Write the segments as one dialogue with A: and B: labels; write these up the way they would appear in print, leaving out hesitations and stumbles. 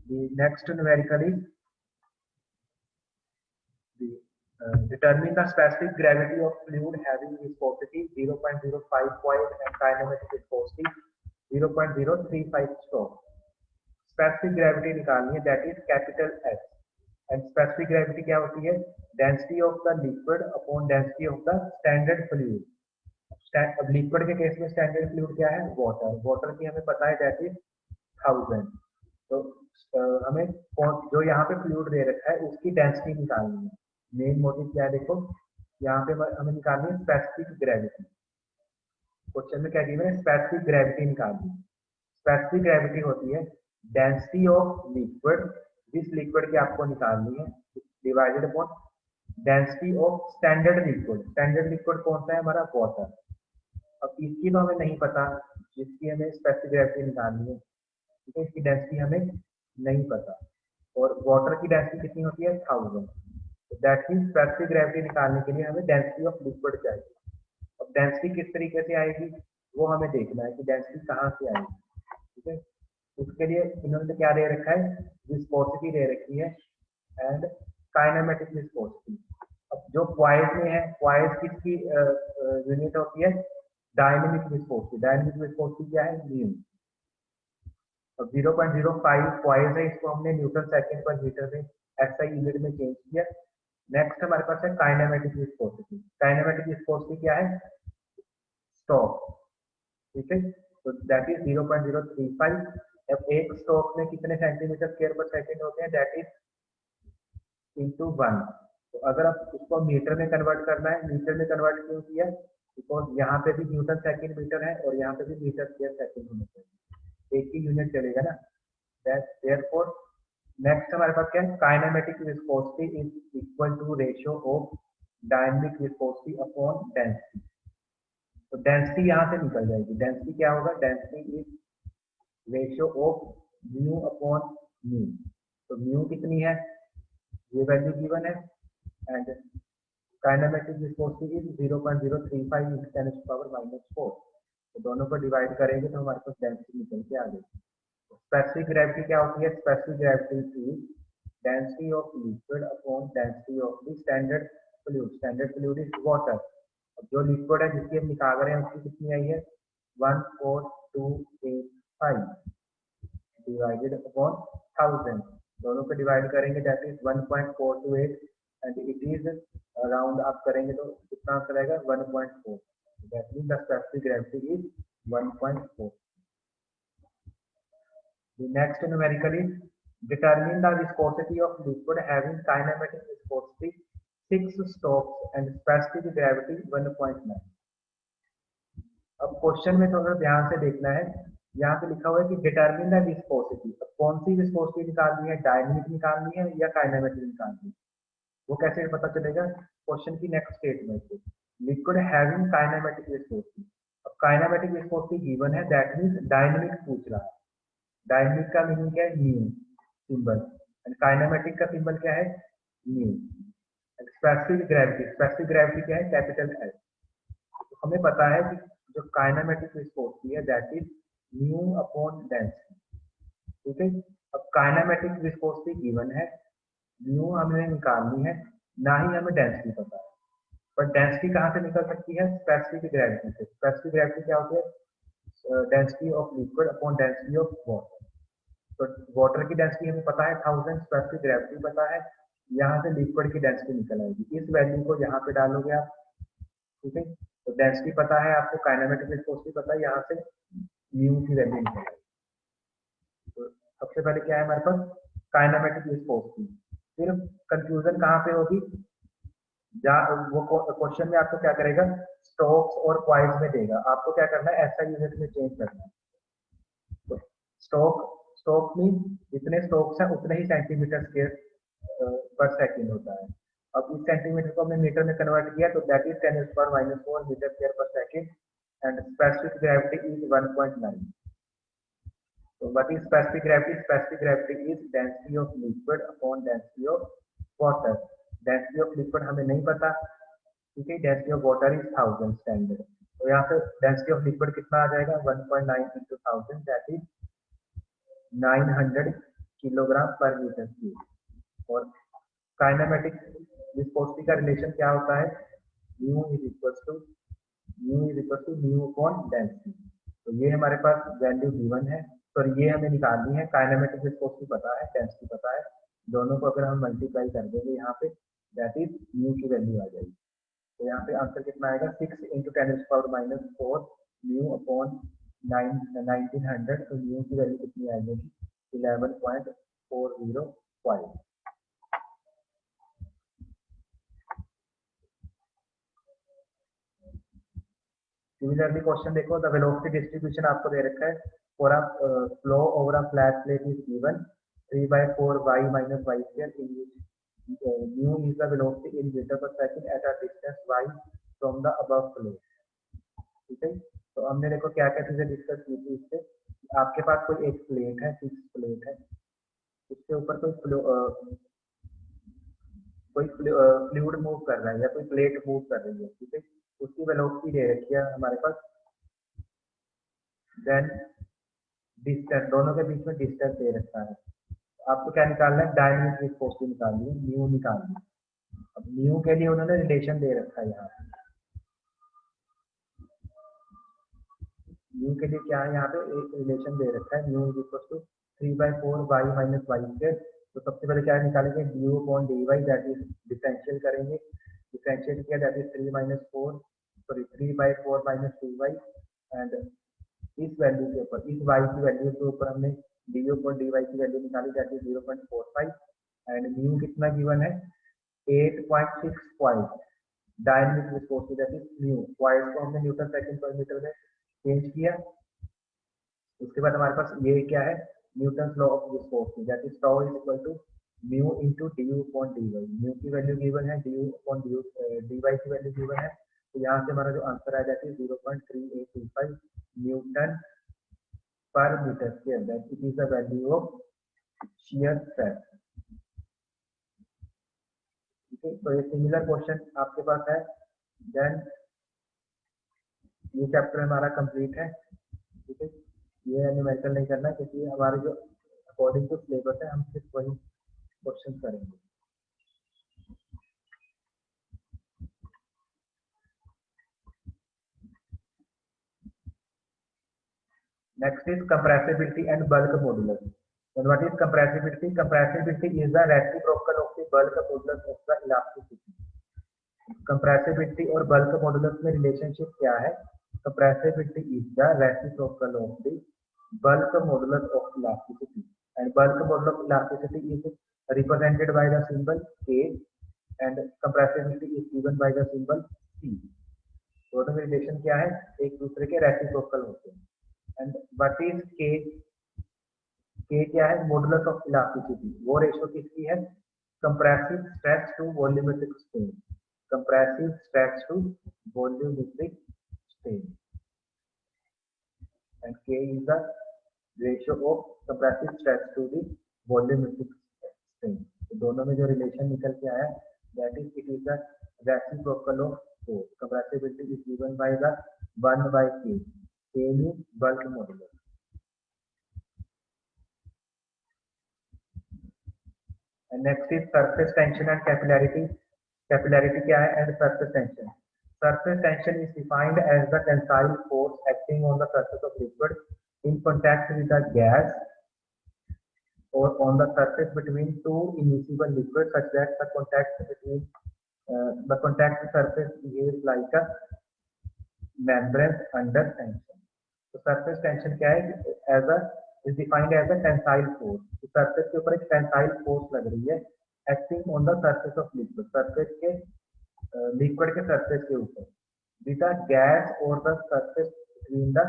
A: The next numerical is the determine the specific gravity of fluid having viscosity 0.05 poise and kinematic viscosity 0.035 stroke. Specific gravity निकालनी है that is capital S and specific gravity क्या होती है density of the liquid upon density of the standard fluid. अब liquid के case में standard fluid क्या है वाटर, वाटर की हमें पता है दैट इज 1000। तो हमें जो यहाँ पे फ्लूइड दे रखा है उसकी डेंसिटी निकालनी है। मेन मोटिव क्या है देखो यहाँ पे हमें निकालनी है स्पेसिफिक ग्रेविटी। क्वेश्चन में क्या गिवन है स्पेसिफिक ग्रेविटी निकालनी है। स्पेसिफिक ग्रेविटी होती है डेंसिटी ऑफ लिक्विड, जिस लिक्विड की आपको निकालनी है divided upon density of standard liquid. Standard liquid कौन सा है हमारा वाटर। अब इसकी तो हमें नहीं पता जिसकी हमें स्पेसिफिक ग्रेविटी निकालनी है, ठीक है, इसकी डेंसिटी हमें नहीं पता और वाटर की डेंसिटी कितनी होती है 1000। तो दैट मींस स्पेसिफिक ग्रेविटी निकालने के लिए हमें डेंसिटी ऑफ लिक्विड चाहिए। अब डेंसिटी किस तरीके से आएगी वो हमें देखना है कि डेंसिटी कहाँ से आएगी, ठीक है। उसके लिए इन्होंने क्या दे रखा है विस्कोसिटी दे रखी है एंड काइनेमेटिक विस्कोसिटी। अब जो पॉइज में है पॉइज किसकी यूनिट होती है डायनेमिक विस्कोसिटी। डायनेमिक विस्कोसिटी क्या है न्यू। अब 0.05 पॉइज है, इसको हमने न्यूटन सेकंड पर मीटर में एसआई यूनिट में चेंज किया। नेक्स्ट हमारे पास है काइनेमेटिक विस्कोसिटी। काइनेमेटिक विस्कोसिटी क्या है स्ट्रोक, ठीक है। तो दैट इज 0.035। अब एक स्ट्रोक में कितने सेंटीमीटर स्क्वायर पर सेकंड होते हैं दैट इज इनटू 1। तो अगर आप उसको मीटर में कन्वर्ट करना है, मीटर में कन्वर्ट क्यों किया बिकॉज यहाँ पे भी न्यूटन सेकंड मीटर है और यहाँ पे भी मीटर स्क्वायर सेकंड होना चाहिए, एक ही यूनिट चलेगा ना। देयरफॉर नेक्स्ट हमारे पास क्या है kinematic viscosity is equal to ratio of dynamic viscosity upon density. तो डेंसिटी यहाँ से निकल जाएगी। डेंसिटी क्या होगा density is ratio of mu upon mu. तो म्यू कितनी है ये वैल्यू गिवन है एंड काइनेमेटिक विस्कोसिटी इज 0.035 × 10⁻⁻⁴। तो दोनों को डिवाइड करेंगे तो हमारे पास डेंसिटी निकल के आ जाएगी। स्पेसिफिक ग्रेविटी क्या होती है specific gravity is density of liquid upon density of the standard fluid. Standard fluid is water. अब जो लिक्विड है जिसकी हम निकाल रहे हैं उसकी कितनी आई है 14285 डिवाइडेड अपॉन 1000। दोनों को डिवाइड करेंगे that is 1.428 and it is around आप करेंगे तो कितना आंसर आएगा 1.4। That means the specific gravity is 1.4। The next numerical is determine the viscosity of liquid having kinematic viscosity 6 strokes and specific gravity 1.9। अब question में थोड़ा ध्यान से देखना है, यहाँ पे लिखा हुआ है कि डिटरमिन द विस्कोसिटी। अब कौन सी विस्कोसिटी निकालनी है डायनेमिक निकालनी है या काइनेमेटिक निकालनी है वो कैसे पता चलेगा क्वेश्चन की नेक्स्ट स्टेटमेंट से लिक्विड हैविंग काइनेमेटिक विस्कोसिटी। अब काइनेमेटिक विस्कोसिटी गिवन है दैट मींस डायनेमिक पूछ रहा है। डायनेमिक का मीनिंग क्या है न्यू सिंबल एंड काइनेमेटिक का सिंबल क्या है न्यू। स्पेसिफिक ग्रेविटी क्या है कैपिटल एस। तो हमें पता है कि जो काइनेमेटिक विस्कोसिटी है that is new upon density, ठीक है। अब काइनेमेटिक विस्कोसिटी गिवन है, न्यू हमें निकालनी है, ना ही हमें डेंसिटी पता है। पर डेंसिटी कहाँ से निकल सकती है स्पेसिफिक ग्रेविटी से। स्पेसिफिक ग्रेविटी क्या होती है density of liquid upon density of water. तो वाटर की डेंसिटी हमें पता है 1000, स्पेसिफिक ग्रेविटी पता है, यहाँ से लिक्विड की डेंसिटी निकल आएगी। इस वैल्यू को यहाँ पे डालोगे आप, ठीक है। तो डेंसिटी पता है आपको, काइनेमेटिक विस्कोसिटी पता है, यहाँ से म्यू की वैल्यू निकल आएगी। तो सबसे पहले क्या है हमारे पास काइनेमेटिक विस्कोसिटी। फिर कंफ्यूजन कहाँ पे होगी वो क्वेश्चन में आपको क्या करेगा स्ट्रोक्स और पॉइंट्स में देगा, आपको क्या करना है ऐसा यूनिट में चेंज करना है। तो स्ट्रोक मीन जितने स्ट्रोक्स हैं उतने ही सेंटीमीटर स्क्वायर पर सेकंड होता है। अब इस सेंटीमीटर को हमने मीटर में कन्वर्ट किया तो दैट इज 10⁻⁻⁴ मीटर स्क्वायर पर second and specific gravity is 1.9। तो what is specific gravity? Specific gravity is density of liquid upon density of water. Density of liquid हमें नहीं पता, ठीक है, density of water is 1000 standard. तो यहाँ पे डेंसिटी ऑफ लिक्विड कितना आ जाएगा 1.9 × 1000 that is 900 kilogram per metre cube. और काइनेमेटिक विस्कोसिटी का रिलेशन क्या होता है, mu is equal to mu upon density. तो ये हमारे पास वैल्यू गिवन है, तो ये हमें निकालनी है। काइनेमेटिक विस्कोसिटी पता है, डेंसिटी पता है, दोनों को अगर हम मल्टीप्लाई कर देंगे यहाँ पे, दैट इज म्यू की वैल्यू आ जाएगी। तो यहाँ पे आंसर कितना आएगा, 6 × 10⁻⁴ म्यू अपॉन 1900। तो म्यू की वैल्यू कितनी आ जाएगी, 11.405। सिमिलरली क्वेश्चन देखो, द वेलोसिटी डिस्ट्रीब्यूशन आपको दे रखा है for a flow over a flat plate is given 3/4y - y² in which mu is the velocity in meter per second at a distance y from the above plate। ठीक है, तो हमने देखो क्या क्या चीजें डिस्कस की थी इससे। आपके पास कोई एक प्लेट है, फिक्स प्लेट है, उसके ऊपर कोई फ्लूइड मूव कर रहा है या कोई प्लेट मूव कर रही है, ठीक है, उसकी वेलोसिटी दे रखी है हमारे पास। देन डिस्टेंस, दोनों के बीच में डिस्टेंस दे रखा है। आपको क्या निकालना है, डायनेमिक विस्कोसिटी निकालनी है, म्यू निकालनी है। अब म्यू के लिए उन्होंने रिलेशन दे रखा है यहाँ पे। म्यू के लिए क्या है, यहाँ पे एक रिलेशन दे रखा है, mu is equal to 3/4y - y²। तो सबसे पहले क्या निकालेंगे, du upon dy, that is differential करेंगे। डिफरेंशियल किया, दैट इज 3/4 - 2y। एंड इस वैल्यू के ऊपर, इस y की वैल्यू के ऊपर हमने du अपॉन dy की वैल्यू निकाली, दैट इज 0.45। एंड म्यू कितना गिवन है, 8.65। Dynamic viscosity that is mu, वाइज को हमने न्यूटन सेकंड पर मीटर में चेंज किया। उसके बाद हमारे पास ये क्या है, Newton law of viscosity, that is tau is equal to mu into du upon dy। Mu की वैल्यू गिवन है, du अपॉन dy की वैल्यू गिवन है। तो यहाँ से हमारा जो आंसर आ जाता है 0.3825 newton per metre square, that it is the value of shear stress. ठीक है, तो ये सिमिलर क्वेश्चन आपके पास है। देन ये चैप्टर हमारा कंप्लीट है। ठीक है, ये न्यूमेरिकल नहीं करना क्योंकि हमारे जो अकॉर्डिंग टू सिलेबस है हम सिर्फ वही क्वेश्चन करेंगे। Next is compressibility and bulk modulus. And what is compressibility? Compressibility is the reciprocal of the bulk modulus of the elasticity. Compressibility और bulk modulus में relationship क्या है? Compressibility is the reciprocal of the bulk modulus of elasticity. And bulk modulus of elasticity is represented by the symbol K, and compressibility is given by the symbol C. दोनों में relation क्या है, एक दूसरे के reciprocal होते हैं। And what is के, के क्या है, मॉडुलस ऑफ इलास्टिसिटी। वो रेशियो किसकी है, compressive stress to volumetric strain, compressive stress to volumetric strain. And K is the ratio of compressive stress to the volumetric strain. तो दोनों में जो रिलेशन निकल के आया, that is it is the reciprocal of force. Compressibility is given by the 1/k, K means bulk modulus। And next is surface tension and capillarity। Capillarity क्या है, and surface tension। Surface tension is defined as the tensile force acting on the surface of liquid in contact with the gas or on the surface between two immiscible liquids, such that the contact surface behaves like a membrane under tension। तो surface tension क्या है, as a is defined as a tensile force. तो surface के ऊपर एक tensile force लग रही है, acting on the surface of liquid, surface के लिक्विड के सरफेस के ऊपर, विद द गैस और the surface between the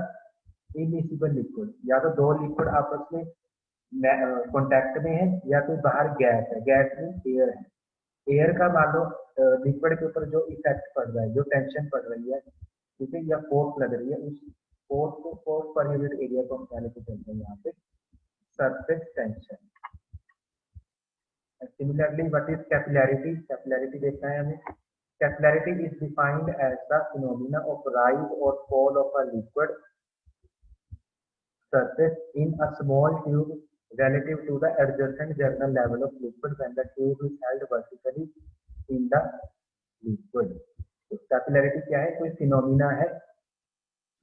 A: immiscible liquid. या तो दो लिक्विड आपस में कॉन्टैक्ट में है, या तो बाहर गैस है, गैस में एयर है। एयर का मान लो लिक्विड के ऊपर जो इफेक्ट पड़ रहा है, जो टेंशन पड़ रही है, ठीक है, या फोर्स लग रही है, उस फोर्स पर यूनिट एरिया को हम क्या लेके चलते हैं यहाँ पे, surface tension. Similarly what is capillarity, capillarity देखना है हमें। Capillarity is defined as the phenomena of rise और fall of a liquid surface in a small tube relative to the adjacent journal level of liquid when the tube is held vertically in the liquid. तो capillarity क्या है? कोई phenomena है,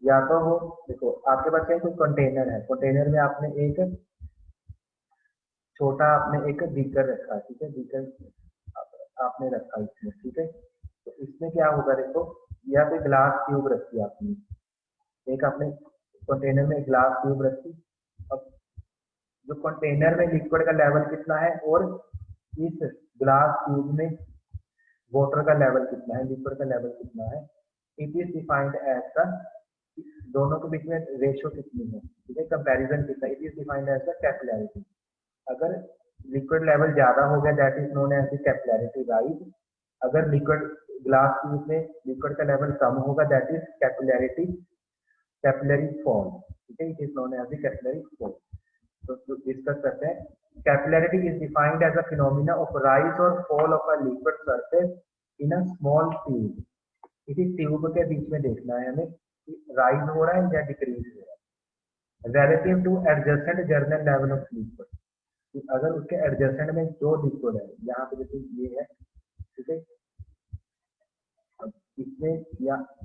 A: या तो वो देखो आपके पास क्या कोई कंटेनर है, कंटेनर में आपने एक छोटा आपने एक बीकर रखा, ठीक है, बीकर आपने रखा इसमें, ठीक है। तो इसमें क्या होगा देखो, या फिर ग्लास ट्यूब रखी आपने, एक आपने कंटेनर में ग्लास ट्यूब रखी। अब जो कंटेनर में लिक्विड का लेवल कितना है और इस ग्लास ट्यूब में वाटर का लेवल कितना है, लिक्विड का लेवल कितना है, it is defined as the, दोनों के बीच में रेशियो कितनी है, ठीक है, कंपैरिजन कितना, it is defined as the capillarity. अगर लिक्विड लेवल ज्यादा हो गया that is known as the capillarity rise, अगर लिक्विड ग्लास ट्यूब में लिक्विड का लेवल कम होगा दैट इज कैपिलरी फॉल, ठीक है, it is known as the capillary fall. तो डिस्कस करते हैं। Capillarity is defined as a phenomena of rise और fall of a liquid surface in a small tube. इसी ट्यूब के बीच में देखना है हमें कि राइज हो रहा है या डिक्रीज हो रहा है relative two adjacent journal level of liquid. अगर उसके एडजेसेंट में जो लिक्विड है, यहाँ पे जैसे ये है, ठीक है, इसमें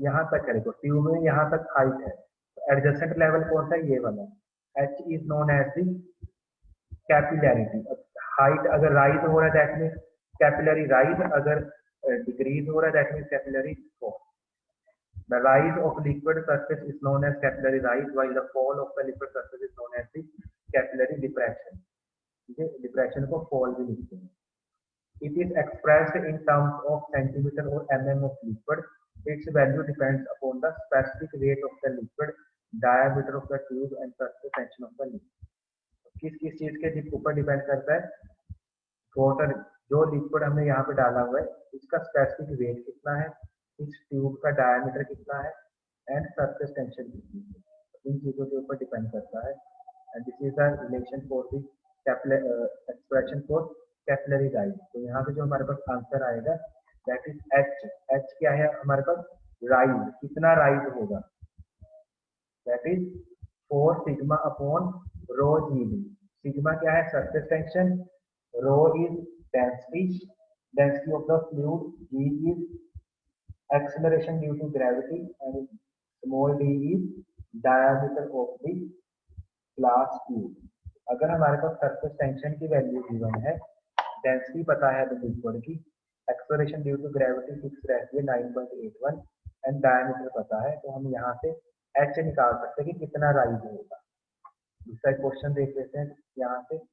A: यहाँ तक है, देखो ट्यूब में यहाँ तक हाइट है, तो एडजेसेंट लेवल कौन सा है? ये वाला। H is known as the capillarity. Height अगर राइज हो रहा है दैट मीन्स कैपिलरी राइज, अगर डिक्रीज हो रहा है that means capillary fall. The rise of liquid surface is known as capillary rise, while the fall of the liquid surface is known as the capillary depression. ठीक है, depression को fall भी लिखते हैं। It is expressed in terms of centimeter or mm of liquid. Its value depends upon the specific weight of the liquid, diameter of the tube, and surface tension of the liquid. किस किस चीज के ऊपर depend करता है? Water, जो liquid हमने यहाँ पे डाला हुआ है इसका स्पेसिफिक वेट कितना है, इस ट्यूब का डायमीटर कितना है, एंड सरफेस टेंशन कितनी है, इन चीजों के ऊपर डिपेंड करता है। And this is the relation for the expression for capillary rise. तो यहाँ पे जो हमारे पास आंसर आएगा दैट इज एच। एच क्या है हमारे पास? राइज, कितना राइज होगा, that is 4 sigma upon rho g. Sigma क्या है? Surface tension, rho is density of the fluid, g is acceleration due to gravity, and small d is diameter of the glass tube. अगर हमारे पास surface tension की value given है, density पता है तो लिक्विड की, acceleration due to gravity fix रहती है 9.81 एंड डायमीटर पता है, तो हम यहाँ से एच निकाल सकते हैं कि कितना राइज होगा। दूसरा क्वेश्चन देख लेते हैं यहाँ से।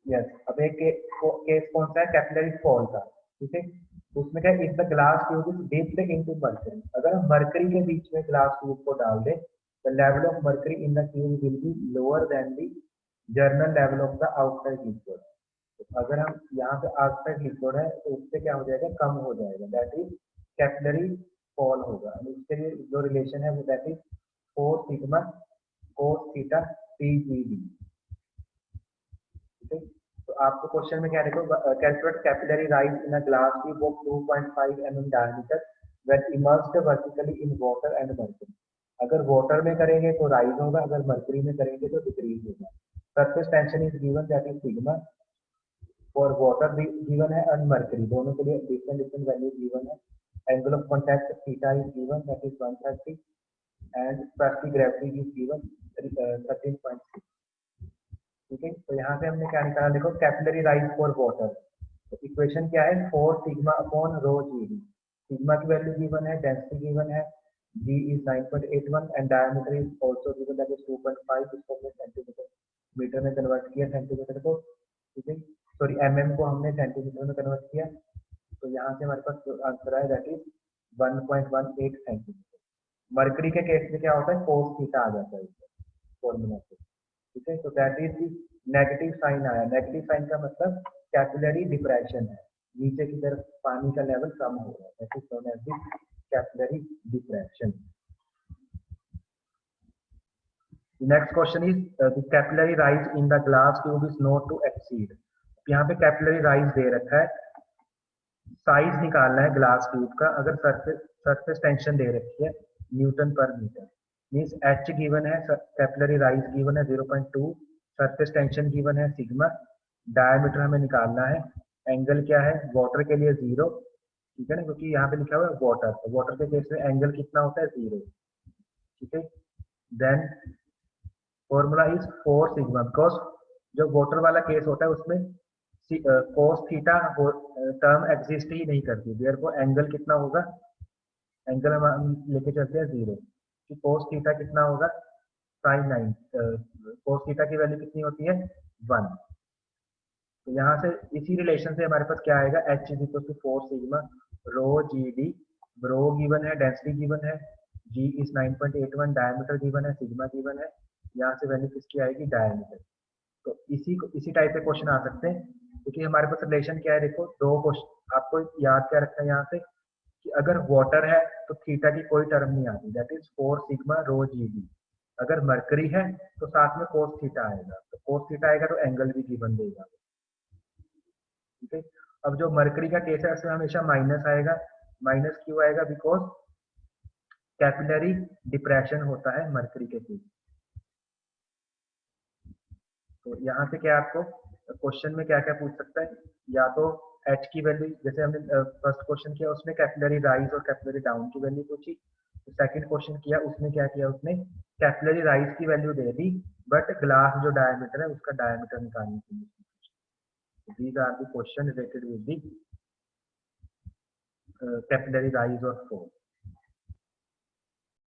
A: यस, अब एक केस कौन सा है? कैपिलरी फॉल का, ठीक है। उसमें क्या, if the glass tube is dipped into mercury, अगर हम मर्करी के बीच में ग्लास ट्यूब को डाल दें, the level of mercury in the tube will be lower than the journal level of the outside liquid. तो अगर हम यहाँ पे आउटसाइड लिक्विड है तो उससे क्या हो जाएगा? कम हो जाएगा, दैट इज कैपिलरी फॉल होगा। इसके लिए जो रिलेशन है वो that is 4 sigma cos theta T G D, ठीक है। तो आपको क्वेश्चन में क्या देखो, calculate capillary rise in a glass tube of 2.5 mm diameter when immersed vertically in water and mercury. अगर वाटर में करेंगे तो राइज होगा, अगर मर्करी में करेंगे तो डिक्रीज होगा। Surface tension is given that is sigma for water given है एंड मर्करी, दोनों के लिए डिफरेंट डिफरेंट वैल्यू गिवन है। Angle of contact theta is given that is 130 and specific gravity is given 13.6, ठीक है। तो यहाँ से हमने क्या निकाला देखो, कैपिलरी राइज फॉर वाटर। तो इक्वेशन क्या है? 4 sigma upon rho g d. Sigma की वैल्यू गिवन है, डेंसिटी गिवन है, g is 9.81 and diameter is also given that is 2.5। इसको हमने सेंटीमीटर मीटर में कन्वर्ट किया, सेंटीमीटर को, ठीक है, सॉरी एमएम को हमने सेंटीमीटर में कन्वर्ट किया। तो यहाँ से हमारे पास आंसर आया दैट इज 1.18 सेंटीमीटर। मरकरी के केस में क्या होता है? कोस थीटा आ जाता है फॉर्मूला से, ठीक है। तो दैट इज नेगेटिव साइन आया। नेगेटिव साइन का मतलब कैपिलरी डिप्रेशन है, नीचे की तरफ पानी का लेवल कम हो रहा है, that is known as the capillary depression. Next question is the capillary rise in the glass tube is not to exceed. यहाँ पे कैपिलरी राइज दे रखा है, साइज निकालना है ग्लास ट्यूब का। अगर सरफेस टेंशन दे रखी है Newton per metre, means H given है, कैपिलरी राइज गिवन है 0.2, सरफेस टेंशन गिवन है सिग्मा, डायमीटर हमें निकालना है, एंगल क्या है वाटर के लिए 0, ठीक है ना, क्योंकि यहाँ पे लिखा हुआ है वाटर, तो वाटर के केस में एंगल कितना होता है 0, ठीक है। Then formula is 4 sigma, because जो वाटर वाला केस होता है उसमें कोस थीटा टर्म एग्जिस्ट ही नहीं करती, देयरफॉर एंगल कितना होगा, एंगल हम लेके चलते हैं 0, कि कोस थीटा कितना होगा साइन 9, कोस थीटा की वैल्यू कितनी होती है 1। तो यहाँ से इसी रिलेशन से हमारे पास क्या आएगा, H is equal to 4 sigma rho g d, rho given है, डेंसिटी गिवन है, जी इज 9.81, डायमीटर गिवन है, सिग्मा गिवन है, यहाँ से वैल्यू किसकी आएगी डायमीटर। तो इसी टाइप के क्वेश्चन आ सकते हैं, क्योंकि हमारे पास रिलेशन क्या है, देखो दो क्वेश्चन आपको याद क्या रखना है यहाँ से, कि अगर वाटर है तो थीटा की कोई टर्म नहीं आती, that is 4 sigma rho g d. अगर मरकरी है तो साथ में कोस थीटा आएगा, तो कोस थीटा आएगा तो एंगल भी गिवन देगा, ठीक है। अब जो मरकरी का केस है उसमें हमेशा माइनस आएगा, माइनस क्यों आएगा, बिकॉज कैपिलरी डिप्रेशन होता है मरकरी के केस। तो यहाँ से क्या आपको क्वेश्चन में क्या क्या पूछ सकता है, या तो एच की वैल्यू, जैसे हमने फर्स्ट क्वेश्चन किया उसमें कैपिलरी राइज और कैपिलरी डाउन की वैल्यू पूछी, तो सेकंड क्वेश्चन किया उसमें क्या किया, उसने कैपिलरी राइज की value they the, but glass जो डायमीटर है उसका डायमीटर निकालने के लिए। These are the question related with the capillary rise or flow.